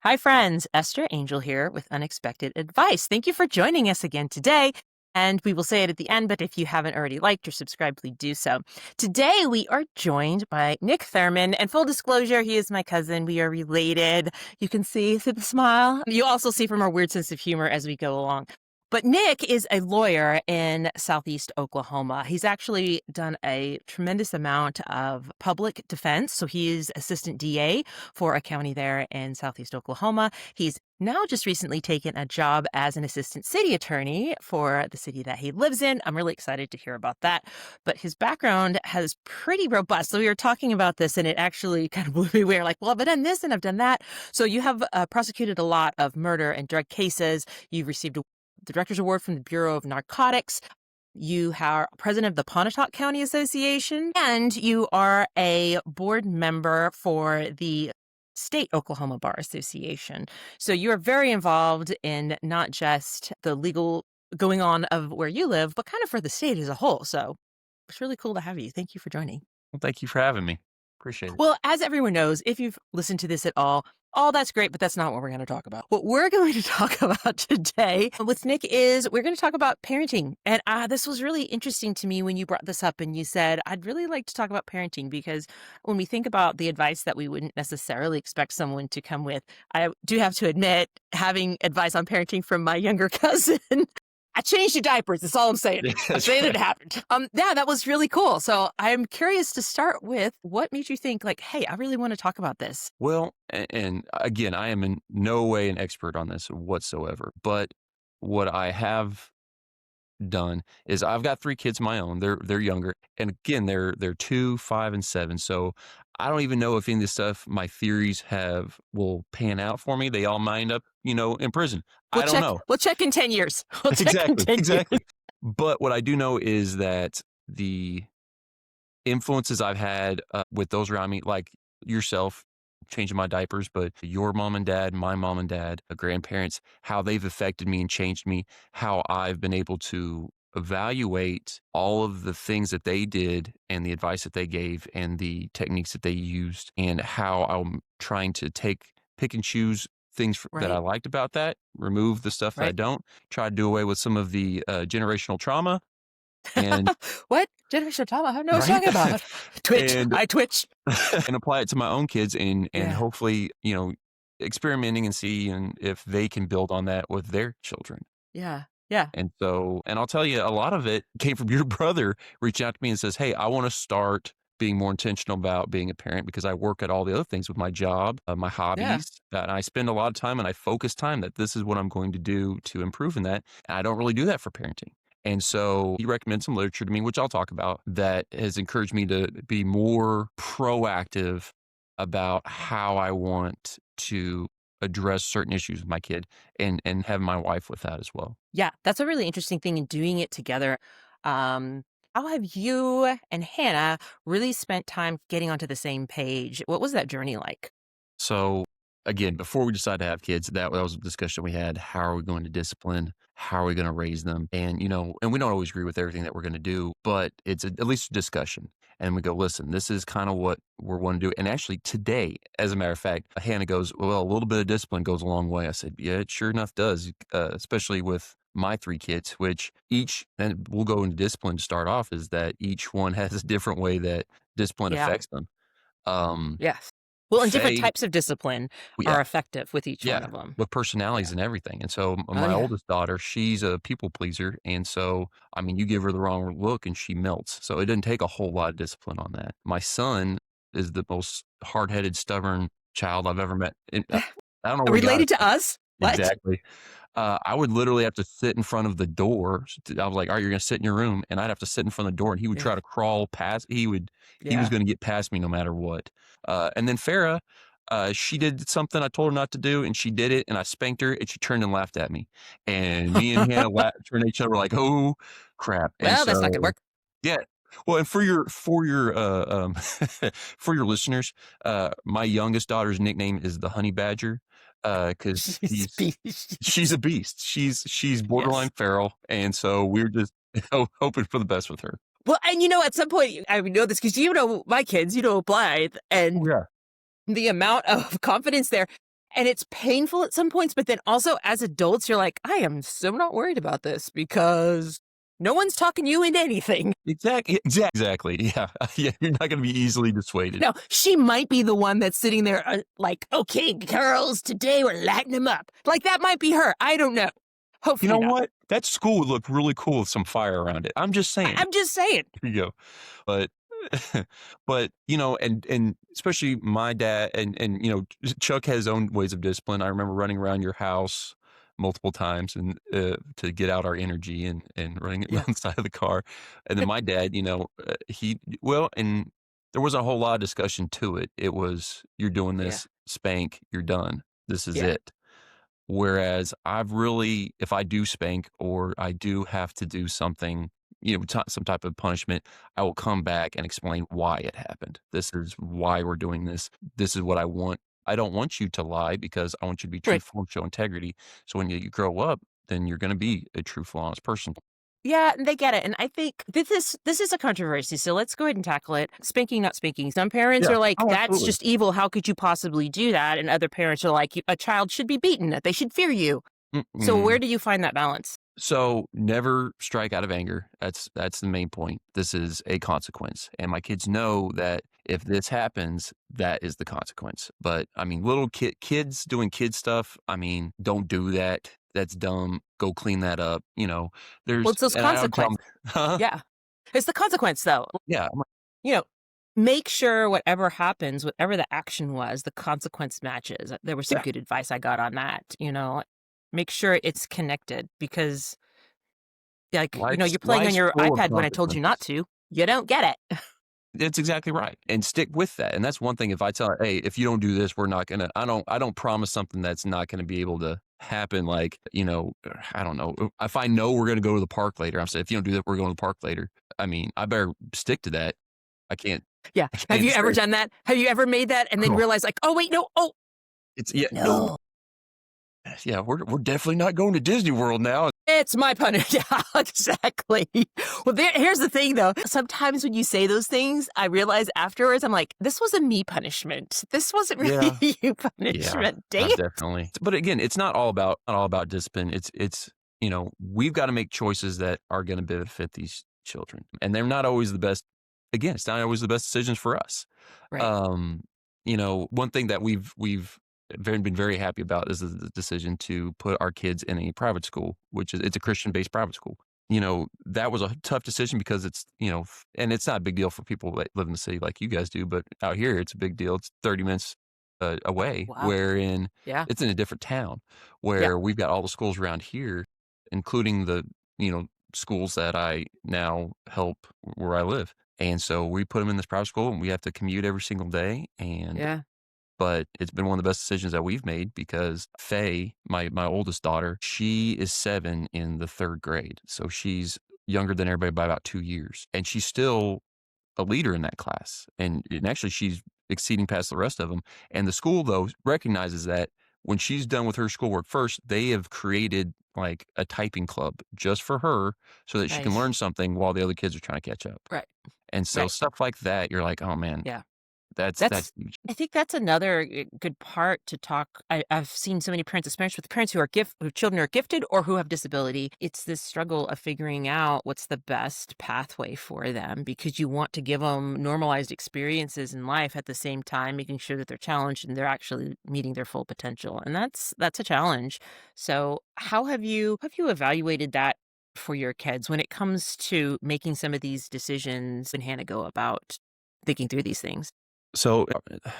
Hi, friends. Esther Angell here with unexpected advice. Thank you for joining us again today. And we will say it at the end, but if you haven't already liked or subscribed, please do so. Today, we are joined by Nick Thurman. And full disclosure, he is my cousin. We are related. You can see through the smile. You also see from our weird sense of humor as we go along. But Nick is a lawyer in Southeast Oklahoma. He's actually done a tremendous amount of public defense. So he's assistant DA for a county there in Southeast Oklahoma. He's now just recently taken a job as an assistant city attorney for the city that he lives in. I'm really excited to hear about that. But his background has pretty robust. So we were talking about this and it actually kind of blew me away. Like, well, I've done this and I've done that. So you have prosecuted a lot of murder and drug cases. You've received the Director's Award from the Bureau of Narcotics. You are president of the Pontotoc County Association, and you are a board member for the State Oklahoma Bar Association. So you are very involved in not just the legal going on of where you live, but kind of for the state as a whole. So it's really cool to have you. Thank you for joining. Well, thank you for having me. Appreciate it. Well, as everyone knows, if you've listened to this at all that's great, but that's not what we're going to talk about. What we're going to talk about today with Nick is we're going to talk about parenting. And this was really interesting to me when you brought this up and you said, I'd really like to talk about parenting because when we think about the advice that we wouldn't necessarily expect someone to come with, I do have to admit, having advice on parenting from my younger cousin, I changed your diapers. That's all I'm saying. I'm saying it happened. Yeah, that was really cool. So I'm curious to start with what made you think like, hey, I really want to talk about this. Well, and again, I am in no way an expert on this whatsoever, but what I have done is I've got 3 kids of my own. They're younger. And again, they're 2, 5, and 7. So I don't even know if any of this stuff, my theories will pan out for me. They all might end up, in prison. I don't know. We'll check in 10 years. We'll check in 10 Exactly. years. But what I do know is that the influences I've had with those around me, like yourself, changing my diapers, but your mom and dad, my mom and dad, grandparents, how they've affected me and changed me, how I've been able to evaluate all of the things that they did and the advice that they gave and the techniques that they used, and how I'm trying to pick and choose things that I liked about that, remove the stuff that I don't, try to do away with some of the generational trauma. And what? Generational trauma? I don't know what you're talking about. Twitch. I twitch. And apply it to my own kids and hopefully, experimenting and seeing if they can build on that with their children. Yeah. Yeah. And I'll tell you, a lot of it came from your brother reaching out to me and says, hey, I want to start being more intentional about being a parent because I work at all the other things with my job, my hobbies, and I spend a lot of time and I focus time that this is what I'm going to do to improve in that. And I don't really do that for parenting. And so he recommended some literature to me, which I'll talk about, that has encouraged me to be more proactive about how I want to address certain issues with my kid and have my wife with that as well. Yeah, that's a really interesting thing in doing it together. How have you and Hannah really spent time getting onto the same page? What was that journey like? So again, before we decided to have kids, that was a discussion we had. How are we going to discipline? How are we going to raise them? And, and we don't always agree with everything that we're going to do, but it's at least a discussion. And we go, listen, this is kind of what we're wanting to do. And actually today, as a matter of fact, Hannah goes, well, a little bit of discipline goes a long way. I said, yeah, it sure enough does, especially with my 3 kids, which and we'll go into discipline to start off, is that each one has a different way that discipline affects them. Yes. Well, and different types of discipline are effective with each one of them. With personalities and everything. And so my oldest daughter, she's a people pleaser. And so, you give her the wrong look and she melts. So it doesn't take a whole lot of discipline on that. My son is the most hard-headed, stubborn child I've ever met. I don't know. Related to us? What? Exactly. I would literally have to sit in front of the door. I was like, all right, you're going to sit in your room. And I'd have to sit in front of the door and he would try to crawl past. He was going to get past me no matter what. And then Farah, she did something I told her not to do and she did it and I spanked her and she turned and laughed at me. And me and Hannah turned at each other like, oh crap. Well, that's not going to work. Yeah. Well, and for your for your listeners, my youngest daughter's nickname is the Honey Badger. Because she's a beast. She's borderline feral, and so we're just hoping for the best with her. Well, and at some point, I know this because my kids, Blythe, and the amount of confidence there. And it's painful at some points, but then also as adults, you're like, I am so not worried about this because no one's talking you into anything. Exactly. Yeah. Yeah. You're not going to be easily dissuaded. No, she might be the one that's sitting there like, okay, girls, today we're lighting them up. Like that might be her. I don't know. You Hopefully know not. what? That school would look really cool with some fire around it. I'm just saying. I'm just saying. Here you go. But but and especially my dad and Chuck has his own ways of discipline. I remember running around your house multiple times and to get out our energy and running it Yeah. around the side of the car. And then my dad, he well, and there wasn't a whole lot of discussion to it. It was you're doing Yeah. this, spank, you're done. This is Yeah. it. Whereas I've really, if I do spank or I do have to do something, some type of punishment, I will come back and explain why it happened. This is why we're doing this. This is what I want. I don't want you to lie because I want you to be Right. truthful and show integrity. So when you grow up, then you're going to be a truthful, honest person. Yeah, and they get it. And I think this is a controversy. So let's go ahead and tackle it. Spanking, not spanking. Some parents Yeah. are like, Oh, that's absolutely. just evil. How could you possibly do that? And other parents are like, a child should be beaten. They should fear you. So where Mm-mm. do you find that balance? So never strike out of anger. That's the main point. This is a consequence. And my kids know that if this happens, that is the consequence. But I mean, little kids doing kid stuff, I mean, don't do that. That's dumb. Go clean that up. Well, There's it's those and I don't tell consequences. them, huh? Yeah. It's the consequence, though. Yeah. You know, make sure whatever happens, whatever the action was, the consequence matches. There was some Yeah. good advice I got on that. Make sure it's connected because, like, Life's you're playing on life's your full of iPad when I told you not consequences. to. You don't get it. That's exactly right, and stick with that, and that's one thing if I tell her, "Hey, if you don't do this, we're not gonna." I don't promise something that's not gonna be able to happen, like, I don't know, if I know we're gonna go to the park later, I'm saying, "If you don't do that, we're going to the park later." I mean, I better stick to that. I can't Yeah. I Have can't you ever say, done that? Have you ever made that and then "Oh, realized, like, oh, wait, no. Oh, it's yeah, no, no. yeah, we're definitely not going to Disney World now." It's my punishment. Yeah, exactly. Well, here's the thing, though. Sometimes when you say those things, I realize afterwards, I'm like, this was a me punishment. This wasn't really Yeah. you Yeah, punishment. Dang it. definitely. But again, it's not all about discipline. We've got to make choices that are going to benefit these children, and they're not always the best. Again, it's not always the best decisions for us. Right. Um, one thing that we've been very happy about is the decision to put our kids in a private school, which is it's a Christian based private school. That was a tough decision because and it's not a big deal for people that live in the city like you guys do, but out here it's a big deal. It's 30 minutes away, Wow. wherein Yeah. it's in a different town Yeah. where we've got all the schools around here, including the, schools that I now help where I live. And so we put them in this private school and we have to commute every single day. Yeah. But it's been one of the best decisions that we've made because Faye, my oldest daughter, she is 7 in the 3rd grade. So she's younger than everybody by about 2 years. And she's still a leader in that class. And actually, she's exceeding past the rest of them. And the school, though, recognizes that when she's done with her schoolwork first, they have created like a typing club just for her so that she can Nice. learn something while the other kids are trying to catch up. Right. And so Right. stuff like that, you're like, oh man, Yeah. that's That's huge. I think that's another good part to talk. I've seen so many parents, especially with parents whose children are gifted or who have disability. It's this struggle of figuring out what's the best pathway for them because you want to give them normalized experiences in life at the same time, making sure that they're challenged and they're actually meeting their full potential. And that's a challenge. So how have you evaluated that for your kids when it comes to making some of these decisions and Hannah go about thinking through these things? So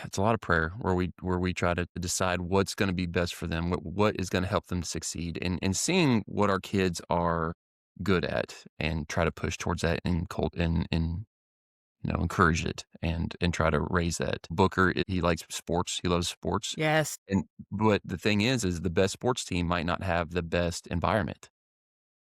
it's a lot of prayer where we try to decide what's going to be best for them, what is going to help them succeed, and seeing what our kids are good at, and try to push towards that and encourage it and try to raise that. Booker, he likes sports, he loves sports, Yes. and but the thing is the best sports team might not have the best environment.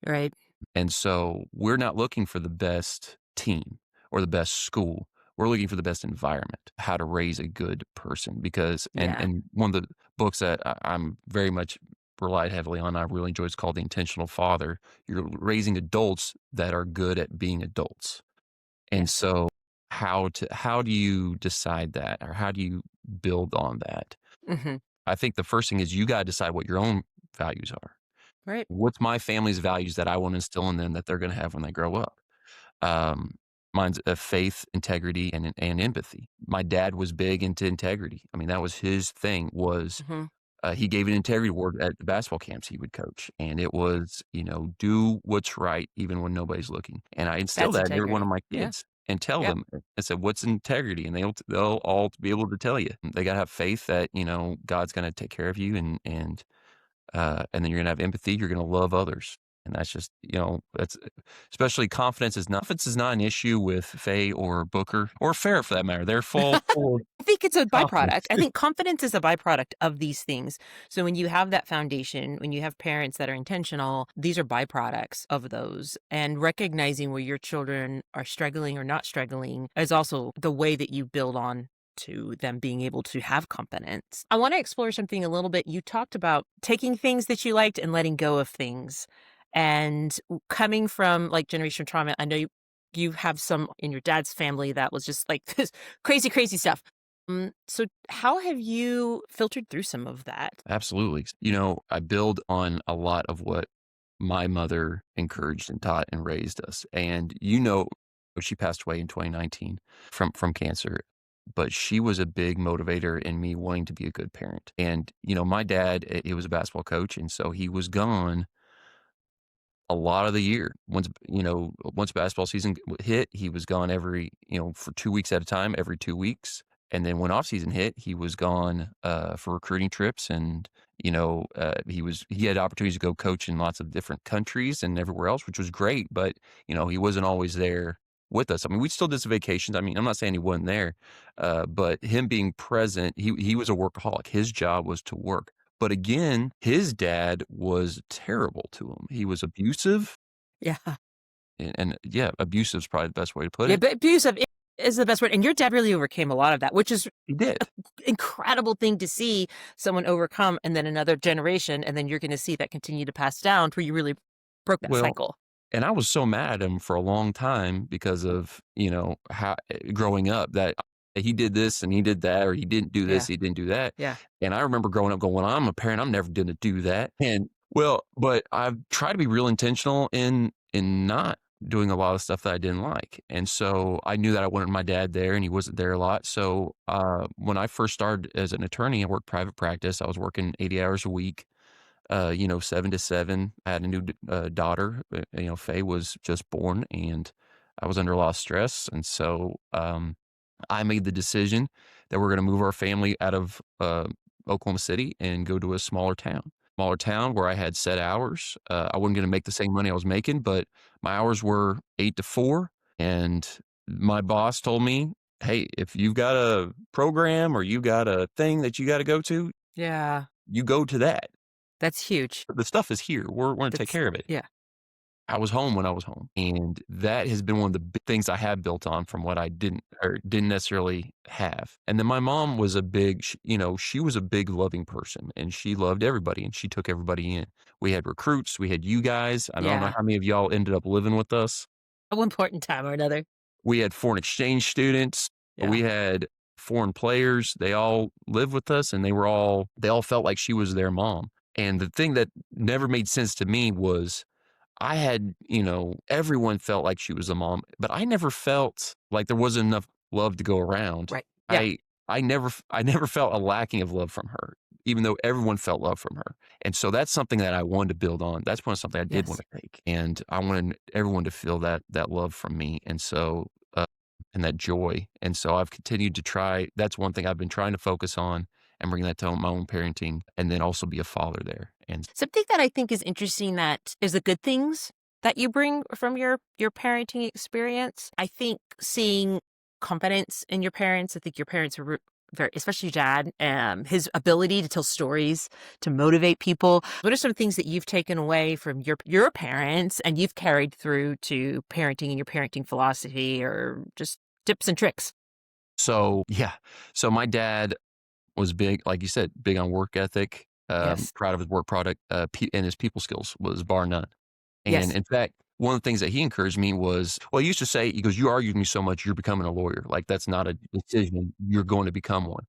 Right. And so we're not looking for the best team or the best school. We're looking for the best environment, how to raise a good person. Because Yeah. and one of the books that I'm very much relied heavily on, I really enjoy, is called The Intentional Father. You're raising adults that are good at being adults. And Yes. so how do you decide that, or how do you build on that? Mhm. I think the first thing is you gotta decide what your own values are. Right. What's my family's values that I want to instill in them that they're gonna have when they grow up? Um, mine's, faith, integrity, and empathy. My dad was big into integrity. I mean, that was his thing was, Mhm. he gave an integrity award at the basketball camps he would coach, and it was, do what's right even when nobody's looking, and I instill That's that in every one of integrity. my Yeah. kids and tell Yep. them, I said, "What's integrity?" And they'll all be able to tell you. They gotta have faith that, God's gonna take care of you and then you're gonna have empathy, you're gonna love others. And that's just, that's especially confidence is not an issue with Faye or Booker or Fair for that matter. They're full of I think it's a byproduct. confidence. I think confidence is a byproduct of these things. So when you have that foundation, when you have parents that are intentional, these are byproducts of those. And recognizing where your children are struggling or not struggling is also the way that you build on to them being able to have confidence. I want to explore something a little bit. You talked about taking things that you liked and letting go of things. And coming from like generational trauma, I know you have some in your dad's family that was just like this crazy, crazy stuff. So how have you filtered through some of that? Absolutely. I build on a lot of what my mother encouraged and taught and raised us. And she passed away in 2019 from cancer, but she was a big motivator in me wanting to be a good parent. And my dad, he was a basketball coach, and so he was gone a lot of the year. Once basketball season hit, he was gone for 2 weeks at a time, every 2 weeks. And then when off season hit, he was gone for recruiting trips and he had opportunities to go coach in lots of different countries and everywhere else, which was great, but he wasn't always there with us. I mean, we still did some vacations. I mean, I'm not saying he wasn't there, but him being present, he was a workaholic. His job was to work. But again, his dad was terrible to him. He was abusive, Yeah. and yeah, abusive is probably the best way to put Yeah, it. but abusive is the best word. And your dad really overcame a lot of that, which is He did. incredible thing to see someone overcome and then another generation, and then you're gonna see that continue to pass down to where you really broke that Well, cycle. and I was so mad at him for a long time because of, how growing up that he did this and he did that, or he didn't do this, Yeah. he didn't do that. Yeah. And I remember growing up going, "Well, I'm a parent, I'm never gonna do that." But I've tried to be real intentional in not doing a lot of stuff that I didn't like. And so I knew that I wanted my dad there and he wasn't there a lot. So when I first started as an attorney, I worked private practice. I was working 80 hours a week. 7 to 7. I had a new daughter. Faye was just born, and I was under a lot of stress. And so I made the decision that we're going to move our family out of Oklahoma City and go to a smaller town where I had set hours. I wasn't going to make the same money I was making, but my hours were 8 to 4. And my boss told me, "Hey, if you've got a program or you got a thing that you got to go to, Yeah. you go to that. That's huge. The stuff is here. We're gonna take That's care of it." yeah. I was home when I was home, and that has been one of the big things I have built on from what I didn't necessarily have. And then my mom was she was a big loving person, and she loved everybody, and she took everybody in. We had recruits, we had you guys. I don't know Yeah. how many of y'all ended up living with us. At one point in time or another. We had foreign exchange students. Yeah. We had foreign players. They all lived with us, and they all felt like she was their mom. And the thing that never made sense to me was I had, everyone felt like she was a mom, but I never felt like there wasn't enough love to go around. Right. Yeah. I I never felt a lacking of love from her, even though everyone felt love from her. And so that's something that I wanted to build on. That's one something I did want Yes. to take, and I wanted everyone to feel that love from me, and so and that joy. And so I've continued to try. That's one thing I've been trying to focus on and bring that to my own parenting, and then also be a father there. And Something that I think is interesting that is the good things that you bring from your parenting experience. I think seeing confidence in your parents. I think your parents are very, especially your dad, his ability to tell stories to motivate people. What are some things that you've taken away from your parents and you've carried through to parenting and your parenting philosophy, or just tips and tricks? so, yeah. So my dad was big, like you said, big on work ethic, Yes. proud of his work product, and his people skills was bar none. And Yes. in fact, one of the things that he encouraged me was, well, he used to say, he goes, "You argued me so much, you're becoming a lawyer. Like that's not a decision, you're going to become one."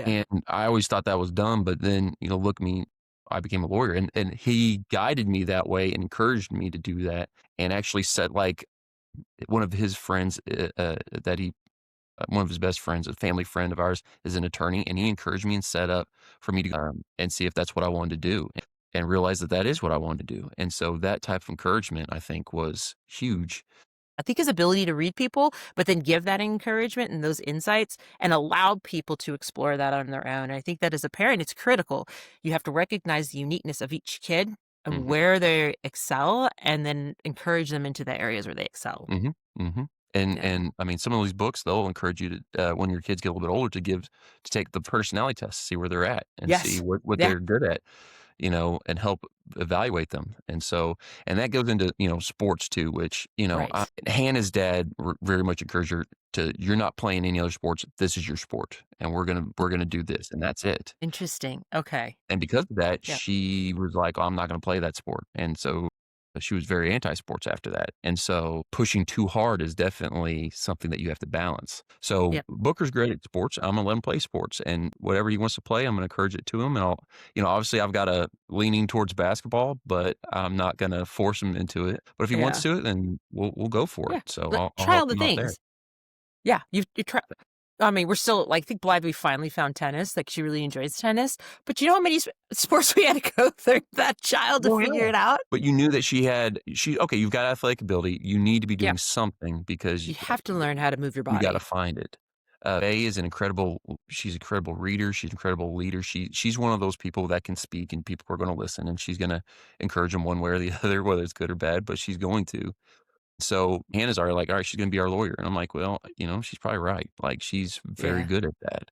Yeah. And I always thought that was dumb, but then, look me, I became a lawyer and he guided me that way and encouraged me to do that and actually said like one of his friends that he one of his best friends, a family friend of ours, is an attorney, and he encouraged me and set up for me to and see if that's what I wanted to do, and realize that that is what I wanted to do. And so that type of encouragement, I think, was huge. I think his ability to read people, but then give that encouragement and those insights and allow people to explore that on their own. And I think that as a parent, it's critical. You have to recognize the uniqueness of each kid and Mhm, where they excel and then encourage them into the areas where they excel. mhm, mhm. And Yeah. and I mean, some of these books, they'll encourage you to, when your kids get a little bit older, to take the personality test, see where they're at, and see Yes. what Yeah. they're good at. And help evaluate them. And that goes into, sports too, which, Right. Hannah's dad very much encouraged her to, you're not playing any other sports. This is your sport. And we're going to do this. And that's it. Interesting. Okay. And because of that, Yeah. she was like, "Oh, I'm not gonna play that sport." And so, she was very anti-sports after that. And so, pushing too hard is definitely something that you have to balance. So, Yeah. Booker's great at sports. I'm gonna let him play sports, and whatever he wants to play, I'm gonna encourage it to him, and obviously, I've got a leaning towards basketball, but I'm not gonna force him into it. But if he wants Yeah. to, then we'll go for it. Yeah. So, Let I'll try help all the him out there. things. Yeah, you try. I mean, we're still like, I think Blythe, we finally found tennis. Like, she really enjoys tennis. But you know how many sports we had to go through that child to Well, figure yeah. it out? But you knew that okay, you've got athletic ability. You need to be Yeah. doing something because You have to learn how to move your you gotta body. find it. A is an incredible she's an incredible reader, she's an incredible leader, she's one of those people that can speak and people are gonna listen, and she's gonna encourage them one way or the other, whether it's good or bad, but she's going to. So, Hannah's already like, "Alright, she's gonna be our lawyer," and I'm like, "Well, she's probably right." Like, she's very Yeah. good at that,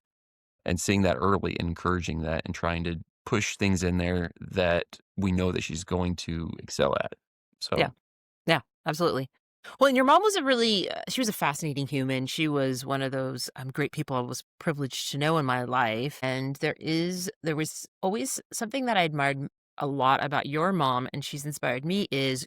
and seeing that early and encouraging that and trying to push things in there that we know that she's going to excel at. Yeah. So, Yeah, absolutely. Well, and your mom was a really she was a fascinating human. She was one of those, great people I was privileged to know in my life, and there was always something that I admired a lot about your mom, and she's inspired me, is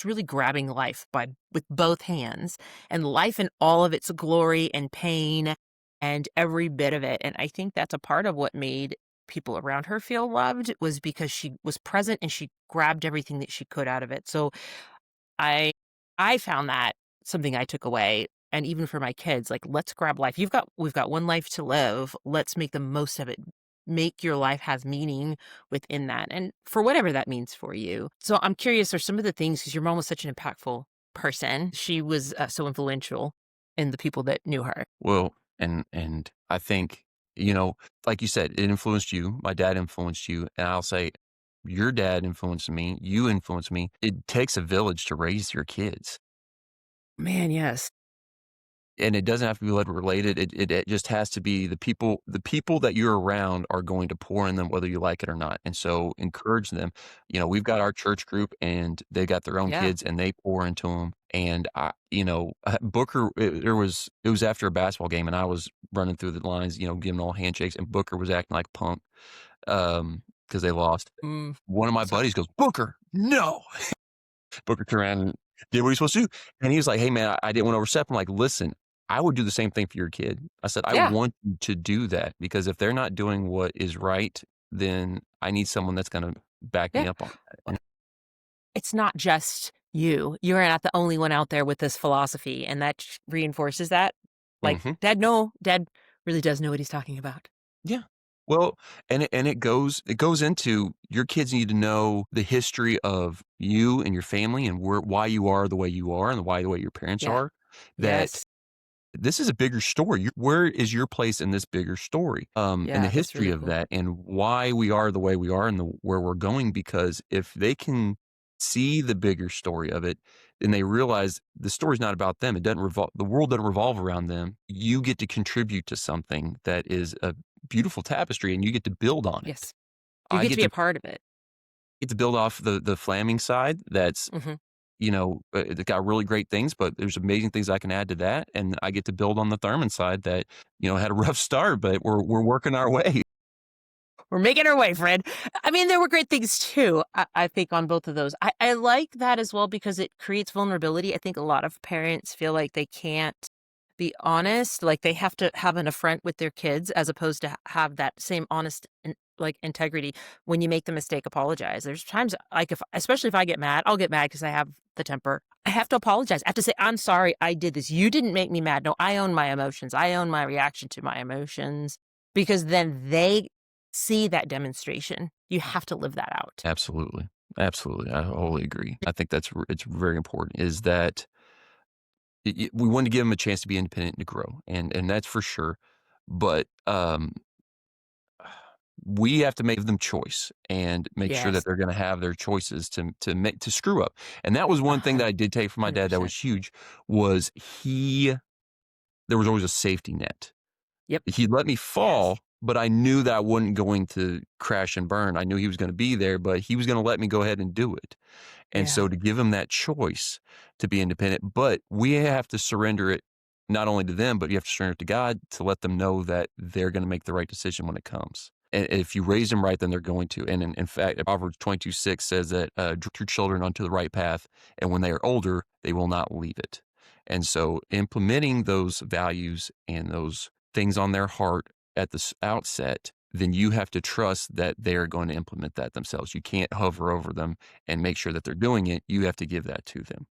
really grabbing life by with both hands, and life in all of its glory and pain and every bit of it, and I think that's a part of what made people around her feel loved, was because she was present and she grabbed everything that she could out of it. So I I found that something I took away, and even for my kids, like, let's grab life. We've got one life to live. Let's make the most of it. Make your life have meaning within that, and for whatever that means for you. So I'm curious, are some of the things, because your mom was such an impactful person. She was so influential in the people that knew her. well, and I think, you know, like you said, it influenced you, my dad influenced you, and I'll say your dad influenced me, you influenced me. It takes a village to raise your kids. Man, yes. And it doesn't have to be blood related. It just has to be the people that you're around are going to pour in them whether you like it or not. And so encourage them. We've got our church group and they got their own Yeah. kids and they pour into them. And Booker, it was after a basketball game and I was running through the lines, giving all handshakes and Booker was acting like a punk because they lost. Mm, One of my sorry. buddies goes, "Booker, no." Booker turned around and did what he's supposed to do. And he was like, "Hey, man, I didn't want to overstep." I'm like, "Listen, I would do the same thing for your kid." I said, "I Yeah. want you to do that because if they're not doing what is right, then I need someone that's going to back Yeah. me up on that." And It's not just you. You're not the only one out there with this philosophy, and that reinforces that. Like, mhm, dad really does know what he's talking about. yeah. Well, and it goes into your kids need to know the history of you and your family and why you are the way you are and why the way your parents Yeah. are. That Yes. this is a bigger story. Where is your place in this bigger story? And the Yeah, that's history really of cool. that and why we are the way we are and where we're going. Because if they can see the bigger story of it, then they realize the story's not about them. The world doesn't revolve around them. You get to contribute to something that is a beautiful tapestry and you get to build on it. Yes. You I get to get be a to part of it. get to build off the Flaming side that's Mhm. it got really great things, but there's amazing things I can add to that, and I get to build on the Thurman side that, had a rough start, but we're working our way. We're making our way, friend. I mean, there were great things too, I think, on both of those. I like that as well because it creates vulnerability. I think a lot of parents feel like they can't. be honest, like, they have to have an affront with their kids as opposed to have that same honest and, like, integrity. When you make the mistake, apologize. There's times, like, if especially if I get mad, I'll get mad because I have the temper. I have to apologize. I have to say, "I'm sorry, I did this. You didn't make me mad. No, I own my emotions. I own my reaction to my emotions," because then they see that demonstration. You have to live that out. Absolutely. Absolutely. I wholly agree. I think it's very important is that we want to give them a chance to be independent and to grow, and that's for sure. But we have to make them choice and make sure that Yes. they're going to have their choices to screw up. And that was one thing that I did take from my dad that 100%. was huge was there was always a safety net. Yep. He'd let me Yes. fall, but I knew that I wasn't going to crash and burn. I knew he was going to be there, but he was going to let me go ahead and do it. And Yeah. so to give him that choice to be independent, but we have to surrender it not only to them, but you have to surrender it to God to let them know that they're going to make the right decision when it comes. And if you raise them right, then they're going to. And in fact, Proverbs 22:6 says that direct your children onto the right path, and when they are older, they will not leave it. And so implementing those values and those things on their heart at the outset, then you have to trust that they're going to implement that themselves. You can't hover over them and make sure that they're doing it. You have to give that to them.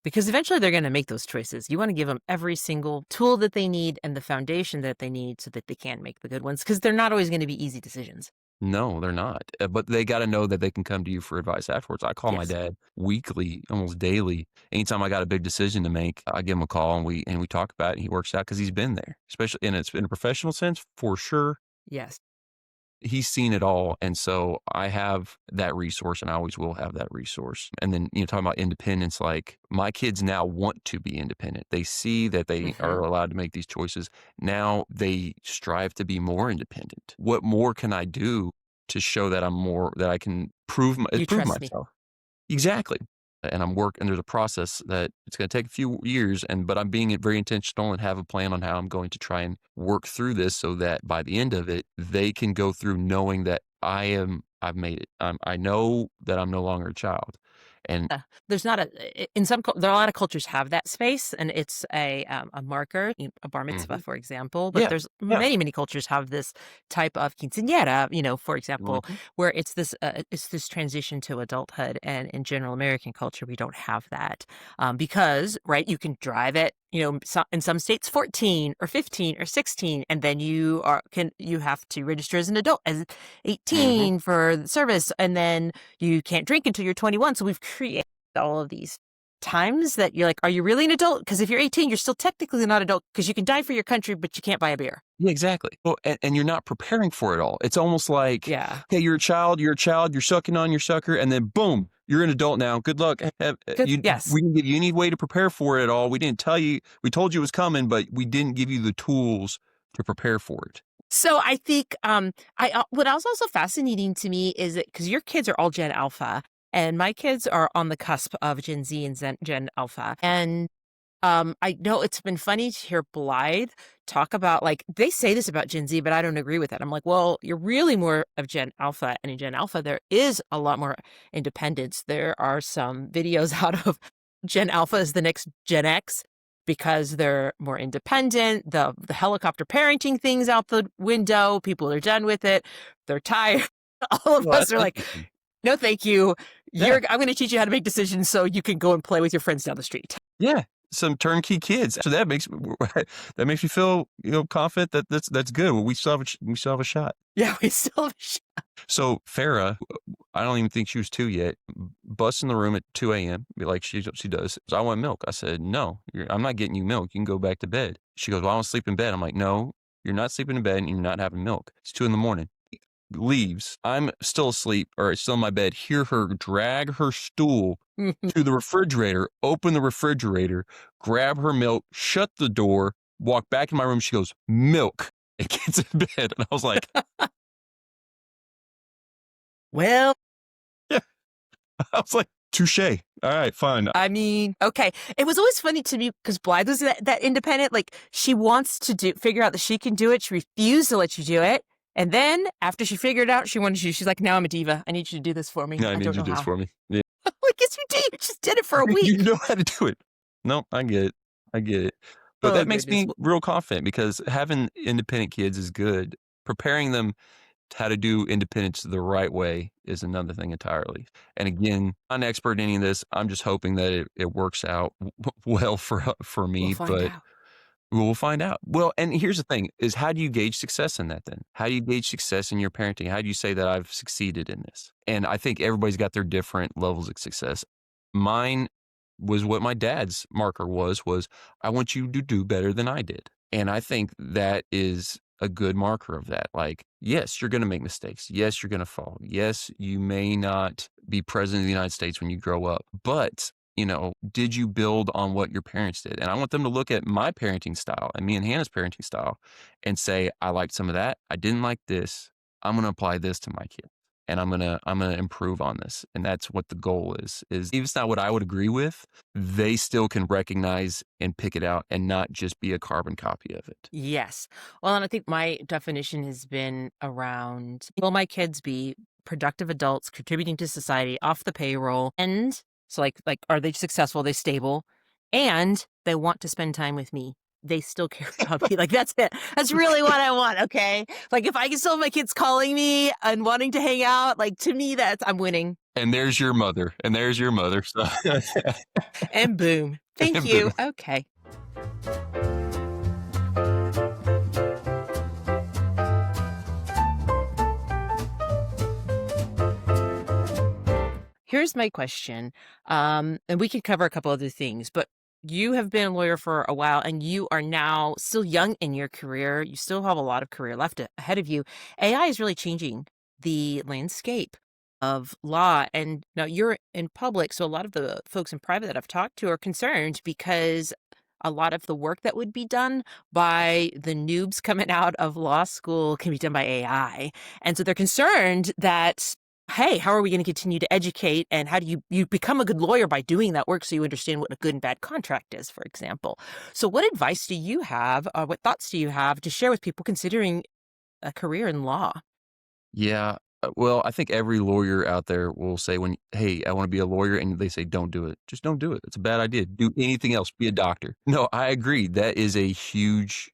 Because eventually they're gonna make those choices. You wanna give them every single tool that they need and the foundation that they need so that they can make the good ones. Because 'cause they're not always gonna be easy decisions. No, they're not. But they got to know that they can come to you for advice afterwards. I call my Yes. dad weekly, almost daily. Anytime I got a big decision to make, I give him a call and we talk about it. And he works out because he's been there, especially and it's in a professional sense for sure. Yes. He's seen it all, and so I have that resource, and I always will have that resource. And then, talking about independence, like, my kids now want to be independent. They see that they are Mhm. allowed to make these choices. Now they strive to be more independent. What more can I do to show that that I can You prove trust me. myself? Exactly. And and there's a process that it's going to take a few years, but I'm being very intentional and have a plan on how I'm going to try and work through this so that by the end of it, they can go through knowing that I've made it. I know that I'm no longer a child. And There's not a in some there are a lot of cultures have that space, and it's a marker, a bar mitzvah, Mhm. for example, but Yeah, there's yeah. many cultures have this type of quinceañera, for example, Mhm. where it's this transition to adulthood, and in general American culture, we don't have that, because, right, you can drive at, in some states 14 or 15 or 16, and then you have to register as an adult, as Mhm. 18 for the service, and then you can't drink until you're 21. So we've created all of these times that you're like, are you really an adult? Because if you're 18, you're still technically not adult because you can die for your country, but you can't buy a beer. Yeah, exactly. Well, and you're not preparing for it all. It's almost like, Yeah. hey, you're a child, you're sucking on your sucker, and then boom, you're an adult now. Good luck. Good. Yes. We didn't give you any way to prepare for it at all. We didn't tell you. We told you it was coming, but we didn't give you the tools to prepare for it. So I think what else also fascinating to me is that because your kids are all Gen Alpha, and my kids are on the cusp of Gen Z and Gen Alpha, and I know it's been funny to hear Blythe talk about, like, they say this about Gen Z, but I don't agree with it. I'm like, well, you're really more of Gen Alpha, and in Gen Alpha, there is a lot more independence. There are some videos out of Gen Alpha as the next Gen X because they're more independent. The helicopter parenting thing's out the window. People are done with it. They're tired. All of Well, us that's are like, interesting. no, thank you. Yeah, I'm going to teach you how to make decisions so you can go and play with your friends down the street. yeah. Some turnkey kids. So that makes me feel confident that that's good. Well, we still have a shot. Yeah, we still So Farah, I don't even think she was 2 yet, busts in the room at 2 a.m. like she does. I want milk. I said, no, I'm not getting you milk. You can go back to bed. She goes, well, I want to sleep in bed. I'm like, no, you're not sleeping in bed and you're not having milk. It's 2 a.m. Leaves. I'm still asleep or still in my bed. Hear her drag her stool to the refrigerator, open the refrigerator, grab her milk, shut the door, walk back in my room. She goes, milk, and gets in bed. And I was like, Well, yeah. I was like, touche. All right, fine. I mean, okay. It was always funny to me because Blythe was that independent. Like, she wants to figure out that she can do it. She refused to let you do it. And then after she figured out she wanted you, she's like, now I'm a diva. I need you to do this for me. I I need don't you know to do this how. for me. Yeah. Like, yes, you did. You just did it for a You week. know how to do it. No, I get it. I get it. But Oh, that makes goodness. me real confident because having independent kids is good. Preparing them how to do independence the right way is another thing entirely. And again, I'm not an expert in any of this. I'm just hoping that it works out well for We'll me, find but out. we'll find out. Well, and here's the thing is how do you gauge success in that then? How do you gauge success in your parenting? How do you say that I've succeeded in this? And I think everybody's got their different levels of success. Mine was what my dad's marker was I want you to do better than I did. And I think that is a good marker of that. Like, yes, you're going to make mistakes. Yes, you're going to fall. Yes, you may not be president of the United States when you grow up, but did you build on what your parents did? And I want them to look at my parenting style and me and Hannah's parenting style and say, I liked some of that. I didn't like this. I'm going to apply this to my kid and I'm gonna improve on this. And that's what the goal is even if it's not what I would agree with, they still can recognize and pick it out and not just be a carbon copy of it. Yes. Well, and I think my definition has been around, will my kids be productive adults contributing to society off the payroll? And so like are they successful? Are they stable? And they want to spend time with me. They still care about me. Like that's it. That's really what I want. Okay. Like if I can still have my kids calling me and wanting to hang out, like to me, I'm winning. And there's your mother. And there's your mother. So And boom. Thank and you. boom. Okay. Here's my question, and we can cover a couple other things, but you have been a lawyer for a while and you are now still young in your career. You still have a lot of career left ahead of you. AI is really changing the landscape of law. And now you're in public. So a lot of the folks in private that I've talked to are concerned because a lot of the work that would be done by the noobs coming out of law school can be done by AI. And so they're concerned that, hey, how are we going to continue to educate? And how do you become a good lawyer by doing that work so you understand what a good and bad contract is, for example? So what advice do you have, or what thoughts do you have to share with people considering a career in law? Yeah. Well, I think every lawyer out there will say hey, I want to be a lawyer, and they say, don't do it. Just don't do it. It's a bad idea. Do anything else. Be a doctor. No, I agree. That is a huge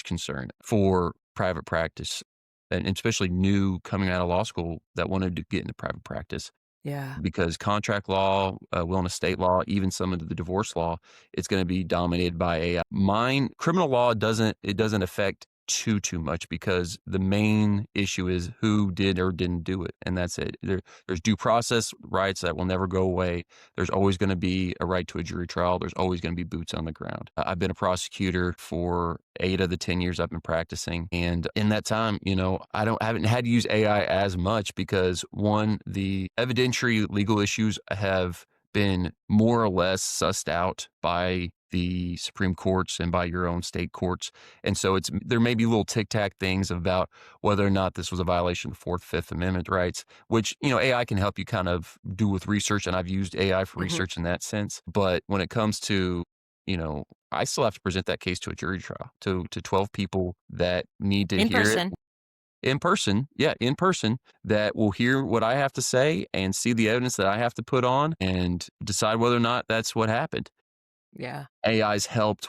concern for private practice, and especially new coming out of law school that wanted to get into private practice Yeah. because contract law, will and estate law, even some of the divorce law, it's going to be dominated by AI. Mine, criminal law doesn't affect too much because the main issue is who did or didn't do it, and that's it. There's due process rights that will never go away. There's always going to be a right to a jury trial. There's always going to be boots on the ground. I've been a prosecutor for 8 of the 10 years I've been practicing, and in that time, I haven't had to use AI as much because one, the evidentiary legal issues have been more or less sussed out by the Supreme Courts and by your own state courts. And so there may be little tic-tac things about whether or not this was a violation of Fourth, Fifth Amendment rights, which, AI can help you kind of do with research. And I've used AI for Hmm. research in that sense. But when it comes to, I still have to present that case to a jury trial, to 12 people that need to In hear it person. in person. Yeah, in person, that will hear what I have to say and see the evidence that I have to put on and decide whether or not that's what happened. Yeah. AI's help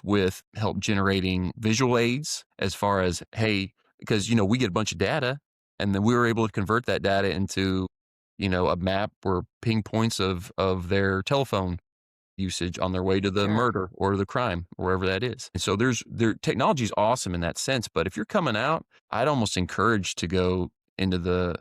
generating visual aids as far as, hey, because, we get a bunch of data and then we were able to convert that data into, a map or ping points of their telephone usage on their way to the Sure. murder or the crime, or wherever that is. And so technology is awesome in that sense. But if you're coming out, I'd almost encourage to go into the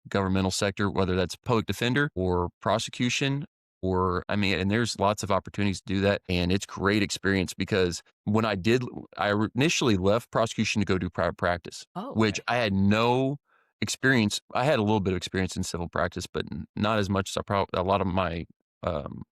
governmental sector, whether that's public defender or prosecution, and there's lots of opportunities to do that. And it's great experience because I initially left prosecution to go do private practice, Oh, which okay. I had no experience. I had a little bit of experience in civil practice, but not as much as a lot of my um,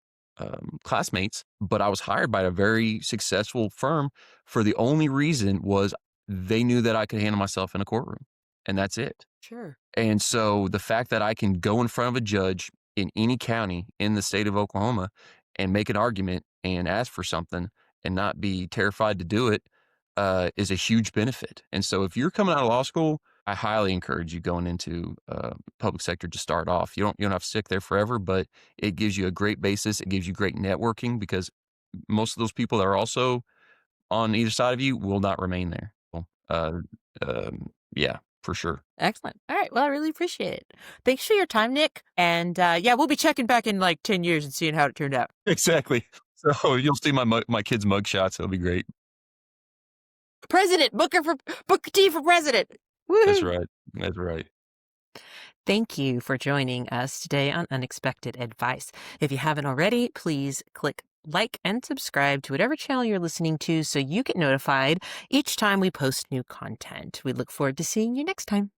classmates, but I was hired by a very successful firm for the only reason was they knew that I could handle myself in a courtroom, and that's it. Sure. And so the fact that I can go in front of a judge in any county in the state of Oklahoma and make an argument and ask for something and not be terrified to do it is a huge benefit. And so if you're coming out of law school, I highly encourage you going into public sector to start off. You don't have to stick there forever, but it gives you a great basis. It gives you great networking because most of those people are also on either side of you will not remain there. Uh, yeah, for sure. Excellent. All right. Well, I really appreciate it. Thanks for your time, Nick. And yeah, we'll be checking back in like 10 years and seeing how it turned out. Exactly. So you'll see my kids' mug shots. It'll be great. President, Booker T for president. That's Woohoo. right. That's right. Thank you for joining us today on Unexpected Advice. If you haven't already, please click like and subscribe to whatever channel you're listening to so you get notified each time we post new content. We look forward to seeing you next time.